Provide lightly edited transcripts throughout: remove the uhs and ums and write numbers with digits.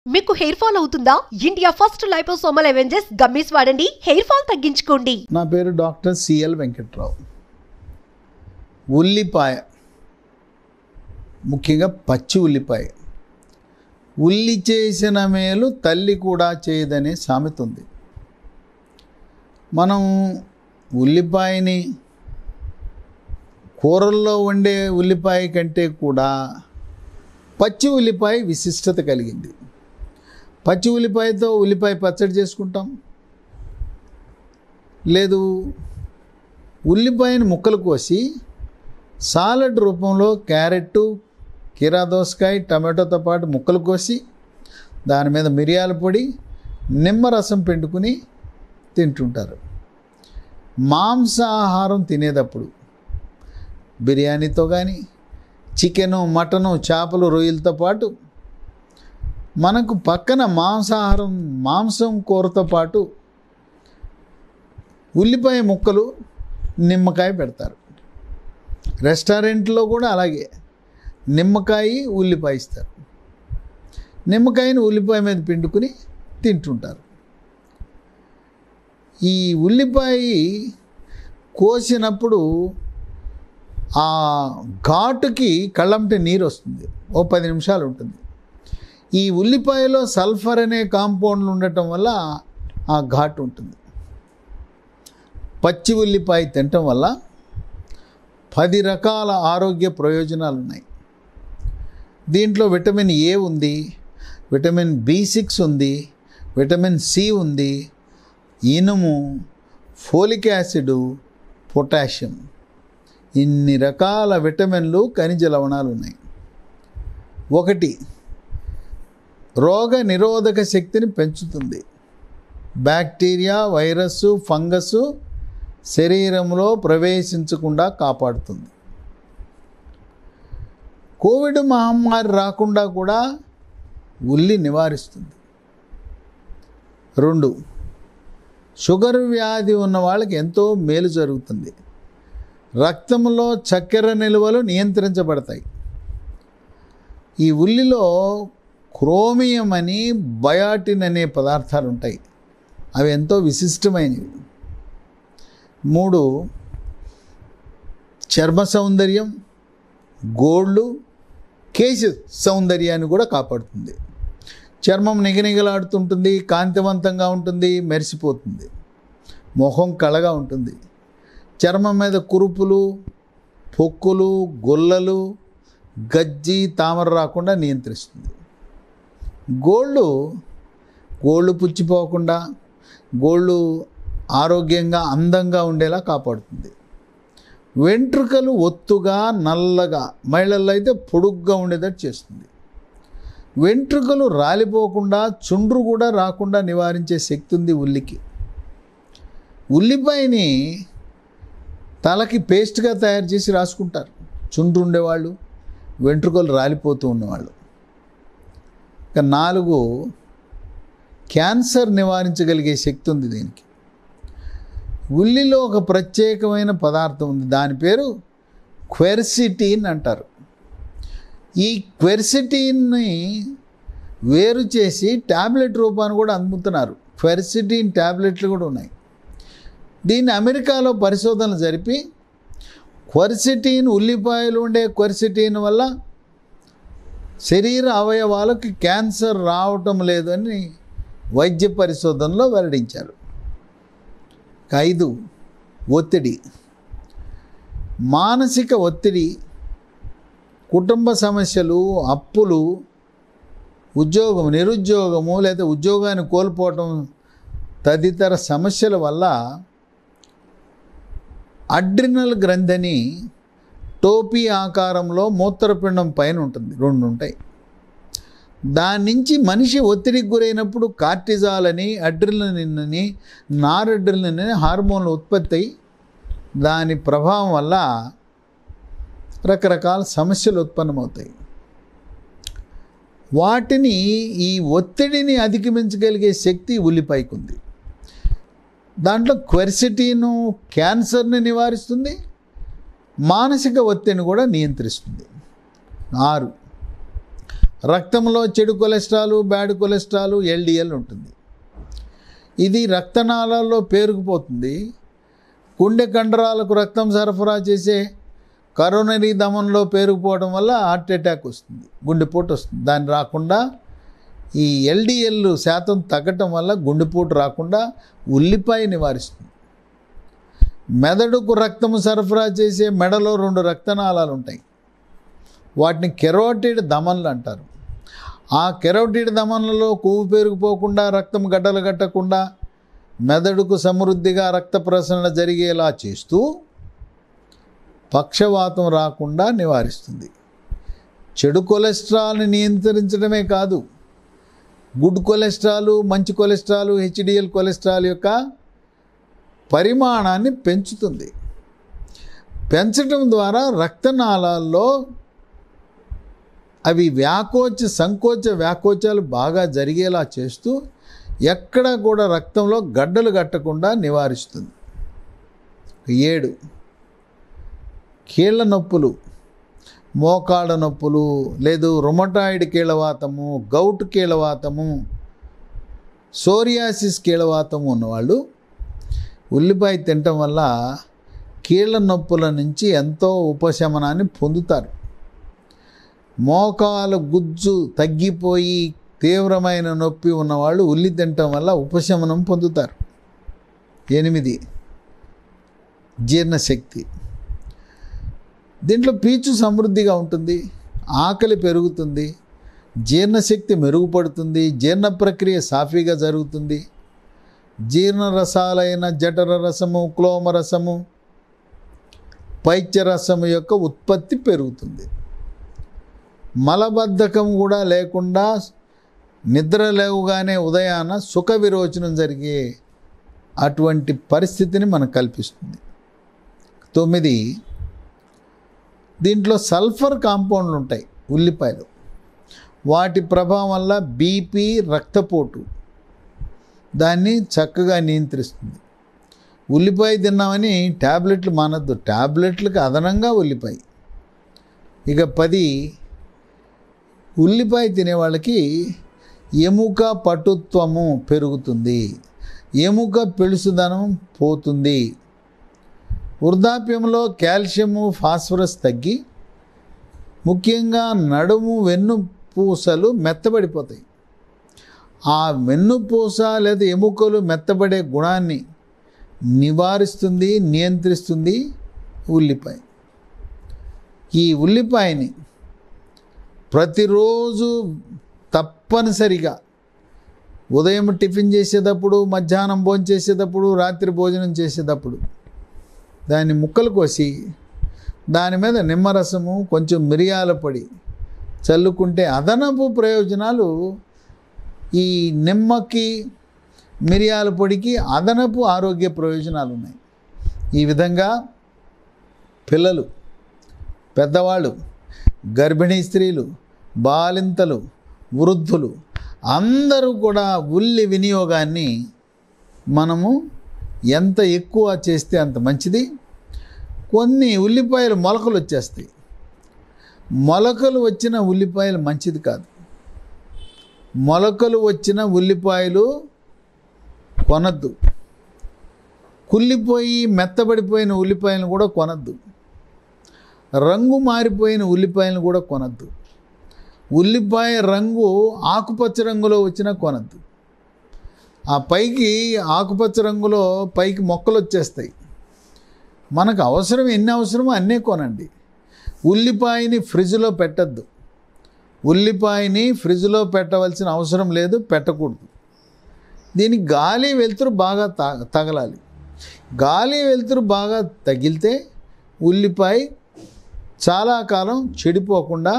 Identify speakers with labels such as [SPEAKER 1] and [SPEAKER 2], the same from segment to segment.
[SPEAKER 1] మీకు hair fall అవుతుందా? India first liposomal Avengers gummies వాడండి, హెయిర్ ఫాల్ తగ్గించుకోండి.
[SPEAKER 2] నా పేరు డాక్టర్ సిఎల్ వెంకట్రావు. ఉల్లిపాయ, ముఖ్యంగా పచ్చి ఉల్లిపాయ, ఉల్లి చేసిన మేలు తల్లి కూడా చేయదనే సామెత ఉంది. మనం ఉల్లిపాయని కూరల్లో వండే ఉల్లిపాయ కంటే కూడా పచ్చి ఉల్లిపాయ విశిష్టత కలిగింది. పచ్చి ఉల్లిపాయతో ఉల్లిపాయ పచ్చడి చేసుకుంటాం, లేదు ఉల్లిపాయని ముక్కలు కోసి సాలడ్ రూపంలో క్యారెట్, కీరా దోసకాయ, టమాటోతో పాటు ముక్కలు కోసి దాని మీద మిరియాల పొడి, నిమ్మరసం పిండుకుని తింటుంటారు. మాంసాహారం తినేటప్పుడు బిర్యానీతో కానీ, చికెను, మటను, చేపలు, రొయ్యలతో పాటు మనకు పక్కన మాంసం కూరతో పాటు ఉల్లిపాయ ముక్కలు, నిమ్మకాయ పెడతారు. రెస్టారెంట్లో కూడా అలాగే నిమ్మకాయ, ఉల్లిపాయ ఇస్తారు. నిమ్మకాయని ఉల్లిపాయ మీద పిండుకుని తింటుంటారు. ఈ ఉల్లిపాయ కోసినప్పుడు ఆ ఘాటుకి కళ్ళంటే నీరు వస్తుంది, ఓ 10 నిమిషాలు ఉంటుంది. ఈ ఉల్లిపాయలో సల్ఫర్ అనే కాంపౌండ్లు ఉండటం వల్ల ఆ ఘాటు ఉంటుంది. పచ్చి ఉల్లిపాయ తినటం వల్ల 10 రకాల ఆరోగ్య ప్రయోజనాలు ఉన్నాయి. దీంట్లో విటమిన్ ఏ ఉంది, విటమిన్ B6 ఉంది, విటమిన్ సి ఉంది, ఇనుము, ఫోలిక్ యాసిడ్, పొటాషియం, ఇన్ని రకాల విటమిన్లు, ఖనిజ లవణాలు ఉన్నాయి. 1, రోగ నిరోధక శక్తిని పెంచుతుంది. బ్యాక్టీరియా, వైరస్, ఫంగస్ శరీరంలో ప్రవేశించకుండా కాపాడుతుంది. కోవిడ్ మహమ్మారి రాకుండా కూడా ఉల్లి నివారిస్తుంది. 2, షుగర్ వ్యాధి ఉన్న వాళ్ళకి ఎంతో మేలు జరుగుతుంది. రక్తంలో చక్కెర నిల్వలు నియంత్రించబడతాయి. ఈ ఉల్లిలో క్రోమియం అని, బయాటిన్ అనే పదార్థాలు ఉంటాయి. అవి ఎంతో విశిష్టమైనవి. 3, చర్మ సౌందర్యం, గోళ్ళు, కేశ సౌందర్యాన్ని కూడా కాపాడుతుంది. చర్మం నిగనిగలాడుతుంటుంది, కాంతివంతంగా ఉంటుంది, మెరిసిపోతుంది. మొహం కళగా ఉంటుంది. చర్మం మీద కురుపులు, పొక్కులు, గొల్లలు, గజ్జి, తామర రాకుండా నియంత్రిస్తుంది. గోళ్ళు పుచ్చిపోకుండా, గోళ్ళు ఆరోగ్యంగా, అందంగా ఉండేలా కాపాడుతుంది. వెంట్రుకలు ఒత్తుగా, నల్లగా, మహిళల్లో అయితే పొడుగ్గా ఉండేటట్టు చేస్తుంది. వెంట్రుకలు రాలిపోకుండా, చుండ్రు కూడా రాకుండా నివారించే శక్తి ఉంది ఉల్లికి. ఉల్లిపాయని తలకి పేస్ట్గా తయారు చేసి రాసుకుంటారు చుండ్రు ఉండేవాళ్ళు, వెంట్రుకలు రాలిపోతూ ఉన్నవాళ్ళు. 4, క్యాన్సర్ నివారించగలిగే శక్తి ఉంది దీనికి. ఉల్లిలో ఒక ప్రత్యేకమైన పదార్థం ఉంది, దాని పేరు క్వెర్సిటిన్ అంటారు. ఈ క్వెర్సిటిన్ని వేరు చేసి ట్యాబ్లెట్ రూపాన్ని కూడా అమ్ముతున్నారు. క్వెర్సిటిన్ ట్యాబ్లెట్లు కూడా ఉన్నాయి. దీన్ని అమెరికాలో పరిశోధనలు జరిపి క్వెర్సిటిన్, ఉల్లిపాయలు ఉండే క్వెర్సిటిన్ వల్ల శరీర అవయవాలకు క్యాన్సర్ రావటం లేదని వైద్య పరిశోధనలో వెల్లడించారు. 5, ఒత్తిడి, మానసిక ఒత్తిడి, కుటుంబ సమస్యలు, అప్పులు, నిరుద్యోగము లేదా ఉద్యోగాన్ని కోల్పోవటం తదితర సమస్యల వల్ల అడ్రినల్ గ్రంథిని టోపీ ఆకారంలో మూత్రపిండం పైన ఉంటుంది, 2 ఉంటాయి. దాని నుంచి మనిషి ఒత్తిడికి గురైనప్పుడు కార్టిజాల్ అని, అడ్రినలిన్ అని, నారడ్రినలిన్ అని హార్మోన్లు ఉత్పత్తి అయి దాని ప్రభావం వల్ల రకరకాల సమస్యలు ఉత్పన్నమవుతాయి. వాటిని, ఈ ఒత్తిడిని అధిగమించగలిగే శక్తి ఉల్లిపాయకు ఉంది. దాంట్లో క్వెర్సిటిన్ క్యాన్సర్ని నివారిస్తుంది, మానసిక ఒత్తిడిని కూడా నియంత్రిస్తుంది. 6, రక్తంలో చెడు కొలెస్ట్రాల్, బ్యాడ్ కొలెస్ట్రాల్, LDL ఉంటుంది. ఇది రక్తనాళాల్లో పేరుకుపోతుంది. గుండె కండరాలకు రక్తం సరఫరా చేసే కరోనరీ ధమనిలో పేరుకుపోవడం వల్ల హార్ట్ అటాక్ వస్తుంది, గుండెపోటు వస్తుంది. దాన్ని రాకుండా ఈ LDL శాతం తగ్గటం వల్ల గుండెపోటు రాకుండా ఉల్లిపాయ నివారిస్తుంది. మెదడుకు రక్తము సరఫరా చేసే మెడలో 2 రక్తనాళాలు ఉంటాయి. వాటిని కెరోటిడ్ ధమనులు అంటారు. ఆ కెరోటిడ్ ధమనులలో కొవ్వు పేరుకుపోకుండా, రక్తం గడ్డలు కట్టకుండా, మెదడుకు సమృద్ధిగా రక్త ప్రసరణ జరిగేలా చేస్తూ పక్షవాతం రాకుండా నివారిస్తుంది. చెడు కొలెస్ట్రాల్ని నియంత్రించడమే కాదు, గుడ్ కొలెస్ట్రాల్, మంచి కొలెస్ట్రాల్, HDL కొలెస్ట్రాల్ యొక్క పరిమాణాన్ని పెంచుతుంది. పెంచడం ద్వారా రక్తనాళాల్లో అవి సంకోచ వ్యాకోచాలు బాగా జరిగేలా చేస్తూ ఎక్కడ కూడా రక్తంలో గడ్డలు కట్టకుండా నివారిస్తుంది. 7 కీళ్ళ నొప్పులు, మోకాళ్ళ నొప్పులు, లేదు రుమటాయిడ్ కీళ్ళవాతము, గౌట్ కీళ్ళవాతము, సోరియాసిస్ కీళ్ళవాతము ఉన్నవాళ్ళు ఉల్లిపాయ తినటం వల్ల కీళ్ళ నొప్పుల నుంచి ఎంతో ఉపశమనాన్ని పొందుతారు. మోకాలు గుజ్జు తగ్గిపోయి తీవ్రమైన నొప్పి ఉన్నవాళ్ళు ఉల్లి తినటం వల్ల ఉపశమనం పొందుతారు. 8 జీర్ణశక్తి. దీంట్లో పీచు సమృద్ధిగా ఉంటుంది, ఆకలి పెరుగుతుంది, జీర్ణశక్తి మెరుగుపడుతుంది, జీర్ణ ప్రక్రియ సాఫీగా జరుగుతుంది. జీర్ణరసాలైన జఠర రసము, క్లోమ రసము, పైత్యరసము యొక్క ఉత్పత్తి పెరుగుతుంది. మలబద్ధకం కూడా లేకుండా నిద్ర లేవుగానే ఉదయాన సుఖ విరోచనం జరిగే అటువంటి పరిస్థితిని మనకు కల్పిస్తుంది. 9 దీంట్లో సల్ఫర్ కాంపౌండ్లు ఉంటాయి ఉల్లిపాయలు. వాటి ప్రభావం వల్ల BP, రక్తపోటు దాన్ని చక్కగా నియంత్రిస్తుంది. ఉల్లిపాయ తిన్నామని ట్యాబ్లెట్లు మానద్దు, ట్యాబ్లెట్లకు అదనంగా ఉల్లిపాయ. ఇక 10 ఉల్లిపాయ తినేవాళ్ళకి ఎముక పటుత్వము పెరుగుతుంది, ఎముక పెళుసుదనం పోతుంది. వృద్ధాప్యంలో కాల్షియము, ఫాస్ఫరస్ తగ్గి ముఖ్యంగా నడుము, వెన్నుపూసలు మెత్తబడిపోతాయి. ఆ వెన్నుపూస లేదా ఎముకలు మెత్తబడే గుణాన్ని నివారిస్తుంది, నియంత్రిస్తుంది ఉల్లిపాయ. ఈ ఉల్లిపాయని ప్రతిరోజు తప్పనిసరిగా ఉదయం టిఫిన్ చేసేటప్పుడు, మధ్యాహ్నం భోజనం చేసేటప్పుడు, రాత్రి భోజనం చేసేటప్పుడు దాన్ని ముక్కలు కోసి దాని మీద నిమ్మరసము, కొంచెం మిరియాల పొడి చల్లుకుంటే అదనపు ప్రయోజనాలు. ఈ నిమ్మకి, మిరియాల పొడికి అదనపు ఆరోగ్య ప్రయోజనాలు ఉన్నాయి. ఈ విధంగా పిల్లలు, పెద్దవాళ్ళు, గర్భిణీ స్త్రీలు, బాలింతలు, వృద్ధులు అందరూ కూడా ఉల్లి వినియోగాన్ని మనము ఎంత ఎక్కువ చేస్తే అంత మంచిది. కొన్ని ఉల్లిపాయలు మొలకలు వచ్చేస్తాయి. మొలకలు వచ్చిన ఉల్లిపాయలు మంచిది కాదు. మొలకలు వచ్చిన ఉల్లిపాయలు కొనద్దు. కుళ్ళిపోయి మెత్తబడిపోయిన ఉల్లిపాయలను కూడా కొనద్దు. రంగు మారిపోయిన ఉల్లిపాయలను కూడా కొనద్దు. ఉల్లిపాయ రంగు ఆకుపచ్చ రంగులో వచ్చినా కొనద్దు. ఆ పైకి ఆకుపచ్చ రంగులో పైకి మొక్కలు వచ్చేస్తాయి. మనకు అవసరం ఎన్ని అవసరమో అన్నీ కొనండి. ఉల్లిపాయని ఫ్రిడ్జ్లో పెట్టద్దు. ఉల్లిపాయని ఫ్రిడ్జ్లో పెట్టవలసిన అవసరం లేదు, పెట్టకూడదు. దీనికి గాలి వెలుతురు బాగా తగలాలి. గాలి వెలుతురు బాగా తగిలితే ఉల్లిపాయ చాలా కాలం చెడిపోకుండా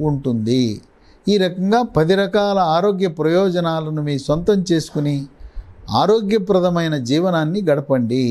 [SPEAKER 2] ఉంటుంది. ఈ రకంగా 10 రకాల ఆరోగ్య ప్రయోజనాలను మీ సొంతం చేసుకుని ఆరోగ్యప్రదమైన జీవనాన్ని గడపండి.